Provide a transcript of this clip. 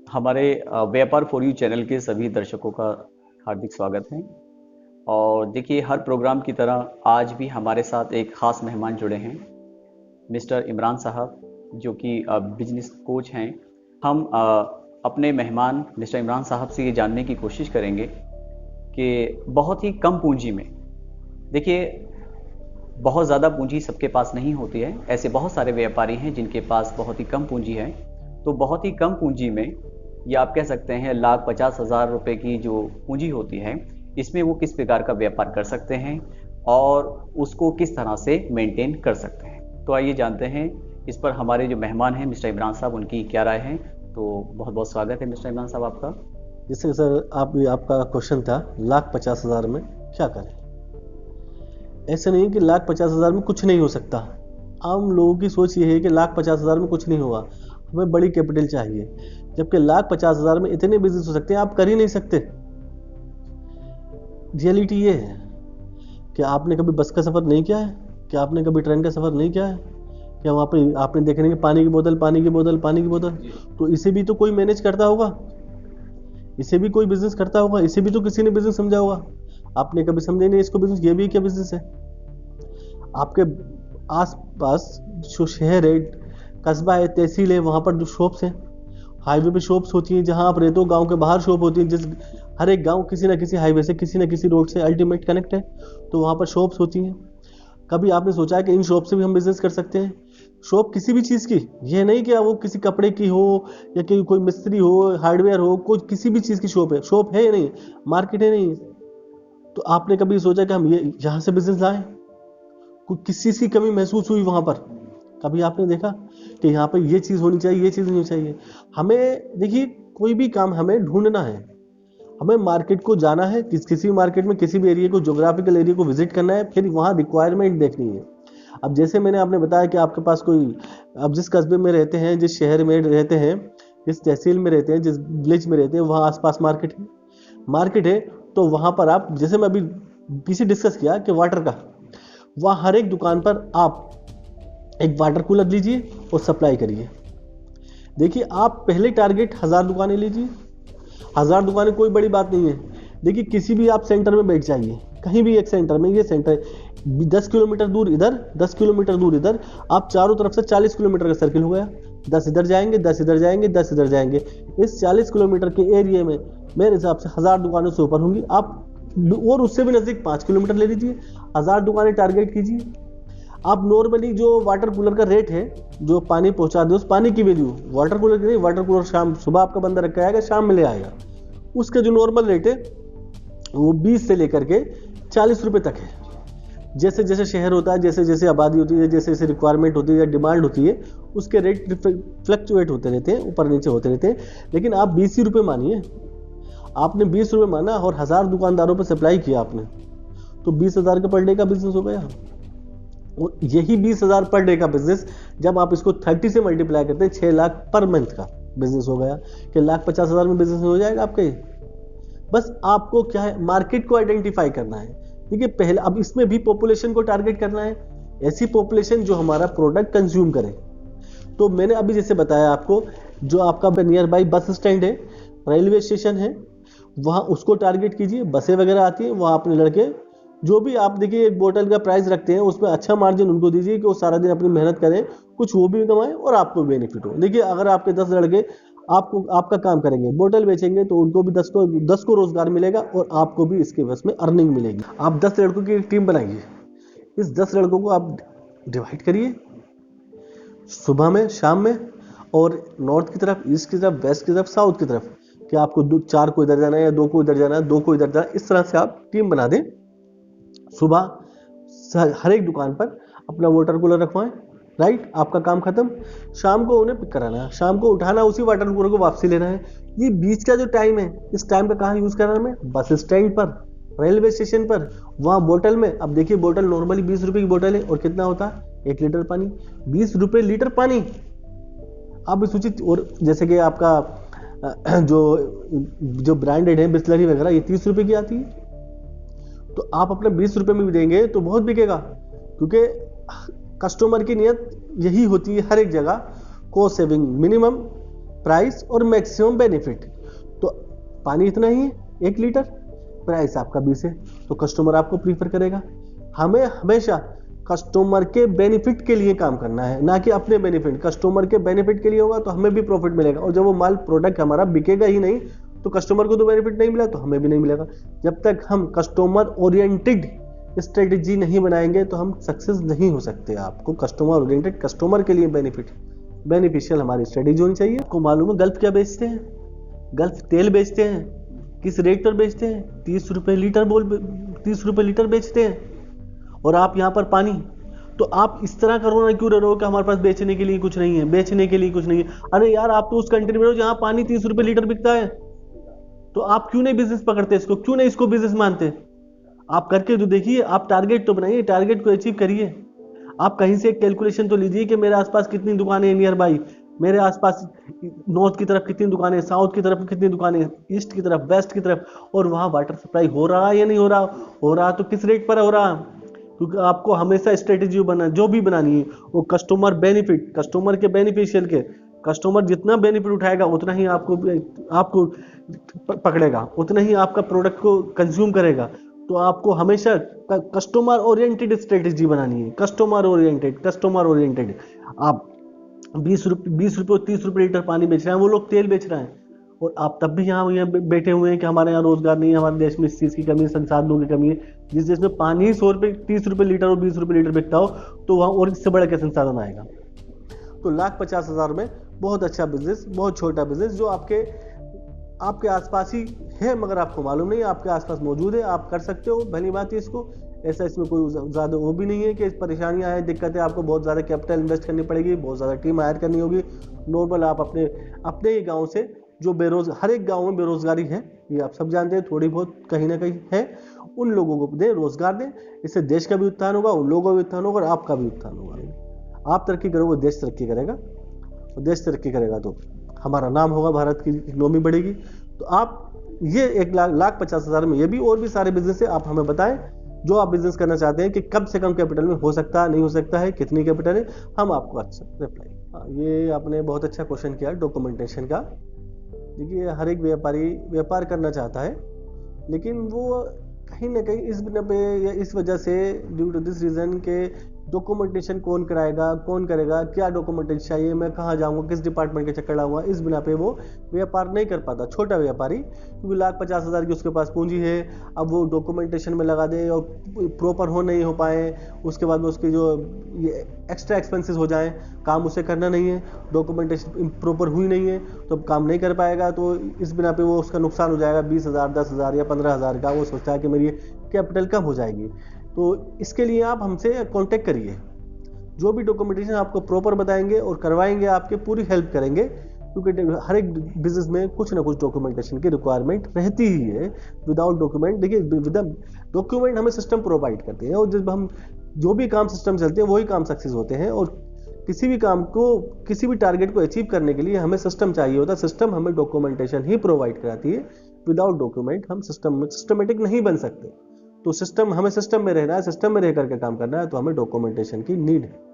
हमारे व्यापार for you channel के सभी दर्शकों का हार्दिक स्वागत है। और देखिए, हर प्रोग्राम की तरह आज भी हमारे साथ एक ख़ास मेहमान जुड़े हैं, मिस्टर इमरान साहब, जो कि बिजनेस कोच हैं। हम अपने मेहमान मिस्टर इमरान साहब से ये जानने की कोशिश करेंगे कि बहुत ही कम पूंजी में, देखिए, बहुत ज़्यादा पूंजी सबके पास नहीं होती है। ऐसे बहुत सारे व्यापारी हैं जिनके पास बहुत ही कम पूंजी है। तो बहुत ही कम पूंजी में, या आप कह सकते हैं 1,50,000 रुपए की जो पूंजी होती है, इसमें वो किस प्रकार का व्यापार कर सकते हैं और उसको किस तरह से मेंटेन कर सकते हैं। तो आइए जानते हैं इस पर हमारे जो मेहमान हैं मिस्टर इमरान साहब, उनकी क्या राय है। तो बहुत बहुत स्वागत है मिस्टर इमरान साहब आपका। जैसे सर आपका क्वेश्चन था 1,50,000 में क्या करें। ऐसा नहीं है कि 1,50,000 में कुछ नहीं हो सकता। आम लोगों की सोच ये है कि 1,50,000 में कुछ नहीं होगा, हमें बड़ी कैपिटल चाहिए, जबकि 1,50,000 में इतने बिजनेस हो सकते हैं आप कर ही नहीं सकते। रियलिटी ये है कि आपने कभी बस का सफ़र नहीं किया है, कि आपने कभी ट्रेन का सफ़र नहीं किया है, क्या वहाँ पे आपने देखने कि पानी की बोतल पानी की बोतल पानी की बोतल, तो इसे भी तो कोई मैनेज करता होगा, इसे भी कोई बिजनेस करता होगा, इसे भी तो किसी ने बिजनेस समझा होगा। आपने कभी समझे नहीं इसको बिजनेस, ये भी क्या बिजनेस है। आपके आस पास जो शहर है, कस्बा है, तहसील है, वहाँ पर जो शॉप्स हैं, हाईवे पे शॉप्स होती हैं, जहाँ आप रहते हो गांव के बाहर शॉप होती है। जिस हर एक गांव किसी ना किसी हाईवे से, किसी ना किसी रोड से अल्टीमेट कनेक्ट है, तो वहाँ पर शॉप्स होती हैं। कभी आपने सोचा है कि इन शॉप से भी हम बिजनेस कर सकते हैं। शॉप किसी भी चीज़ की, यह नहीं कि वो किसी कपड़े की हो या कि कोई मिस्त्री हो, हार्डवेयर हो, कोई किसी भी चीज़ की शॉप है या नहीं, मार्केट है नहीं। तो आपने कभी सोचा कि हम ये यहाँ से बिजनेस लाएं। कोई किस चीज़ की कमी महसूस हुई वहाँ पर, कभी आपने देखा कि यहाँ पर ये चीज़ होनी चाहिए, ये चीज़ नहीं होनी चाहिए। हमें देखिए, कोई भी काम हमें ढूंढना है, हमें मार्केट को जाना है, किसी मार्केट में किसी भी एरिया को, ज्योग्राफिकल एरिया को विजिट करना है, फिर वहाँ रिक्वायरमेंट देखनी है। अब जैसे मैंने आपने बताया कि आपके पास कोई, अब जिस कस्बे में रहते हैं, जिस शहर में रहते हैं, जिस तहसील में रहते हैं, जिस विलेज में रहते हैं, वहाँ आसपास मार्केट है। तो वहाँ पर आप, जैसे मैं अभी पीछे डिस्कस किया कि वाटर का, वहाँ हर एक दुकान पर आप एक वाटर कूलर लीजिए और सप्लाई करिए। देखिए, आप पहले टारगेट 1,000 दुकानें लीजिए। 1,000 दुकानें कोई बड़ी बात नहीं है। देखिए, किसी भी आप सेंटर में बैठ जाइए, कहीं भी एक सेंटर में, ये सेंटर 10 किलोमीटर दूर इधर, 10 किलोमीटर दूर इधर, आप चारों तरफ से 40 किलोमीटर का सर्किल हो गया। 10 इधर जाएंगे, 10 इधर जाएंगे, 10 इधर जाएंगे। इस 40 किलोमीटर के एरिया में मेरे हिसाब से 1,000 दुकानों से ऊपर होंगी। आप और उससे भी नजदीक 5 किलोमीटर ले लीजिए, 1,000 दुकानें टारगेट कीजिए। आप नॉर्मली जो वाटर कूलर का रेट है, जो पानी पहुंचा दे, उस पानी की वैल्यू, वाटर कूलर की नहीं, वाटर कूलर शाम सुबह आपका बंदा रखा आएगा, शाम में ले आएगा, उसका जो नॉर्मल रेट है वो 20 से लेकर के 40 रुपए तक है। जैसे जैसे शहर होता है, जैसे जैसे आबादी होती है, जैसे जैसे रिक्वायरमेंट होती है या डिमांड होती है, उसके रेट फ्लक्चुएट होते रहते हैं, ऊपर नीचे होते रहते हैं। लेकिन आप 20 ही रुपये मानिए, आपने 20 रुपये माना और 1,000 दुकानदारों पर सप्लाई किया आपने, तो 20,000 का पर डे का बिजनेस हो गया। और यही 20,000 पर डे का बिजनेस जब आप इसको 30 से मल्टीप्लाई करते हैं, 6 लाख पर मंथ का बिजनेस हो गया। कि 1,50,000 में बिजनेस हो जाएगा आपके। बस आपको क्या है, मार्केट को आइडेंटिफाई करना है। देखिए, पहले अब इसमें भी पॉपुलेशन को टारगेट करना है, ऐसी पॉपुलेशन जो हमारा प्रोडक्ट कंज्यूम करे। तो मैंने अभी जैसे बताया आपको, जो आपका नियर बाई बस स्टैंड है, रेलवे स्टेशन है, वहाँ उसको टारगेट कीजिए। बसें वगैरह आती हैं, वहाँ अपने लड़के, जो भी आप देखिए एक बोतल का प्राइस रखते हैं, उसमें अच्छा मार्जिन उनको दीजिए कि वो सारा दिन अपनी मेहनत करें, कुछ वो भी कमाएं और आपको बेनिफिट हो। देखिए, अगर आपके 10 लड़के आपका काम करेंगे, बोतल बेचेंगे, तो उनको भी 10 को रोजगार मिलेगा और आपको भी इसके वजह में अर्निंग मिलेगी। आप 10 लड़कों की एक टीम बनाइए, इस 10 लड़कों को आप डिवाइड करिए, सुबह में, शाम में, और नॉर्थ की तरफ, ईस्ट की तरफ, वेस्ट की तरफ, साउथ की तरफ, कि आपको 4 को इधर जाना है या 2 को इधर जाना है, 2 को इधर जाना है। इस तरह से आप टीम बना दें। सुबह हर एक दुकान पर अपना वाटर कूलर रखवाएं, राइट, आपका काम खत्म। शाम को उन्हें पिक कराना है, शाम को उठाना, उसी वाटर कूलर को वापसी लेना है। ये बीच का जो टाइम है, इस टाइम का कहाँ यूज करना है हमें? बस स्टैंड पर, रेलवे स्टेशन पर, वहाँ बोतल में। अब देखिए, बोतल नॉर्मली 20 रुपए की बोतल है, और कितना होता है 1 लीटर पानी, 20 रुपए लीटर पानी। आप सूचित, और जैसे कि आपका जो ब्रांडेड है बिस्लरी वगैरह, ये 30 रुपए की आती है। तो आप अपने 20 रुपए में भी देंगे तो बहुत बिकेगा, क्योंकि कस्टमर की नियत यही होती है हर एक जगह, कॉस्ट सेविंग, मिनिमम प्राइस और मैक्सिमम बेनिफिट। तो पानी इतना ही है 1 लीटर, प्राइस आपका 20 है, तो कस्टमर आपको प्रीफर करेगा। हमें हमेशा कस्टमर के बेनिफिट के लिए काम करना है, ना कि अपने बेनिफिट। कस्टमर के बेनिफिट के लिए होगा तो हमें भी प्रॉफिट मिलेगा, और जब वो माल प्रोडक्ट हमारा बिकेगा ही नहीं तो कस्टमर को तो बेनिफिट नहीं मिला तो हमें भी नहीं मिलेगा। जब तक हम कस्टमर ओरिएंटेड स्ट्रेटेजी नहीं बनाएंगे तो हम सक्सेस नहीं हो सकते। आपको कस्टमर ओरिएंटेड, कस्टमर के लिए बेनिफिशियल हमारी स्ट्रेटेजी होनी चाहिए। आपको मालूम है गल्फ क्या बेचते हैं? गल्फ तेल बेचते हैं। किस रेट पर बेचते हैं? 30 रुपए लीटर बेचते हैं। और आप यहाँ पर पानी, तो आप इस तरह करो ना, क्यों रहो कि हमारे पास बेचने के लिए कुछ नहीं है, बेचने के लिए कुछ नहीं है। अरे यार, आप तो उस कंट्री में हो जहाँ पानी 30 रुपए लीटर बिकता है, तो आप क्यों नहीं बिजनेस पकड़ते इसको, क्यों नहीं इसको बिजनेस मानते? आप करके तो देखिए, आप टारगेट तो बनाइए, टारगेट को अचीव करिए। आप कहीं से एक कैलकुलेशन तो लीजिए कि मेरे आसपास कितनी दुकानें हैं नियर बाई, मेरे आसपास नॉर्थ की तरफ कितनी दुकानें, साउथ की तरफ कितनी दुकानें, ईस्ट की तरफ, वेस्ट की तरफ, और वहाँ वाटर सप्लाई हो रहा है या नहीं हो रहा, हो रहा तो किस रेट पर हो रहा। क्योंकि आपको हमेशा स्ट्रेटेजी बना, जो भी बनानी है वो कस्टमर बेनिफिट, कस्टमर के बेनिफिशियल के, कस्टमर जितना बेनिफिट उठाएगा उतना ही आपको पकड़ेगा, उतना ही आपका प्रोडक्ट को कंज्यूम करेगा। तो आपको हमेशा कस्टमर ओरिएंटेड स्ट्रेटेजी बनानी है, कस्टमर ओरिएंटेड। आप 20 रुपये और 30 रुपये लीटर पानी बेच रहे हैं, वो लोग तेल बेच रहे हैं, और आप तब भी यहाँ बैठे हुए हैं कि हमारे यहाँ रोजगार नहीं है, हमारे देश में इस चीज़ की कमी है, संसाधनों की कमी है। जिस देश में पानी 100 रुपये 30 रुपये लीटर और 20 रुपये लीटर बिकता हो, तो वहाँ और इससे बड़ा क्या संसाधन आएगा। तो 1,50,000 में बहुत अच्छा बिजनेस, बहुत छोटा बिजनेस जो आपके आसपास ही है, मगर आपको मालूम नहीं, आपके आसपास मौजूद है, आप कर सकते हो, भली बात है। इसको ऐसा, इसमें कोई ज़्यादा वो भी नहीं है कि परेशानियां हैं, दिक्कतें, आपको बहुत ज़्यादा कैपिटल इन्वेस्ट करनी पड़ेगी, बहुत ज़्यादा टीम हायर करनी होगी। नॉर्मल आप अपने ही गांव से, जो हर एक गांव में बेरोजगारी है, ये आप सब जानते हैं, थोड़ी बहुत कहीं ना कहीं है, उन लोगों को दें, रोजगार दें। इससे देश का भी उत्थान होगा, उन लोगों का भी उत्थान होगा, और आपका भी उत्थान होगा। आप तरक्की करोगे, देश तरक्की करेगा, और देश तरक्की करेगा तो हमारा नाम होगा, भारत की इकोनॉमी बढ़ेगी। तो आप ये 1,50,000 में ये भी और भी सारे बिजनेस है, आप हमें बताएं जो आप बिजनेस करना चाहते हैं कि कम से कम कैपिटल में हो सकता है, नहीं हो सकता है, कितनी कैपिटल है, हम आपको अच्छा रिप्लाई। ये आपने बहुत अच्छा क्वेश्चन किया डॉक्यूमेंटेशन का। देखिए, हर एक व्यापारी व्यापार करना चाहता है, लेकिन वो कहीं ना कहीं इस बिना पे या इस वजह से, ड्यू टू दिस रीज़न के डॉक्यूमेंटेशन कौन कराएगा, कौन करेगा, क्या डॉक्यूमेंटेशन चाहिए, मैं कहाँ जाऊँगा, किस डिपार्टमेंट के चक्कर लगाऊंगा, इस बिना पे वो व्यापार नहीं कर पाता, छोटा व्यापारी। क्योंकि 1,50,000 की उसके पास पूंजी है, अब वो डॉक्यूमेंटेशन में लगा दे और प्रॉपर नहीं हो पाए, उसके बाद में उसकी जो ये एक्स्ट्रा एक्सपेंसेस हो जाएं, काम उसे करना नहीं है, डॉक्यूमेंटेशन प्रॉपर हुई नहीं है, तो अब काम नहीं कर पाएगा। तो इस बिना पे वो उसका नुकसान हो जाएगा 20,000, 10,000 या 15,000 का। वो सोचता है कि मेरी कैपिटल कम हो जाएगी। तो इसके लिए आप हमसे कांटेक्ट करिए, जो भी डॉक्यूमेंटेशन आपको प्रॉपर बताएंगे और करवाएंगे, आपके पूरी हेल्प करेंगे। क्योंकि हर एक बिजनेस में कुछ ना कुछ डॉक्यूमेंटेशन की रिक्वायरमेंट रहती ही है। विदाउट डॉक्यूमेंट, देखिए, डॉक्यूमेंट हमें सिस्टम प्रोवाइड करते हैं, और जब हम जो भी काम सिस्टम चलते हैं वही काम सक्सेस होते हैं। और किसी भी काम को, किसी भी टारगेट को अचीव करने के लिए हमें सिस्टम चाहिए होता है, सिस्टम हमें डॉक्यूमेंटेशन ही प्रोवाइड कराती है। विदाउट डॉक्यूमेंट हम सिस्टमेटिक नहीं बन सकते। तो हमें सिस्टम में रहना है, सिस्टम में रह करके काम करना है, तो हमें डॉक्यूमेंटेशन की नीड है।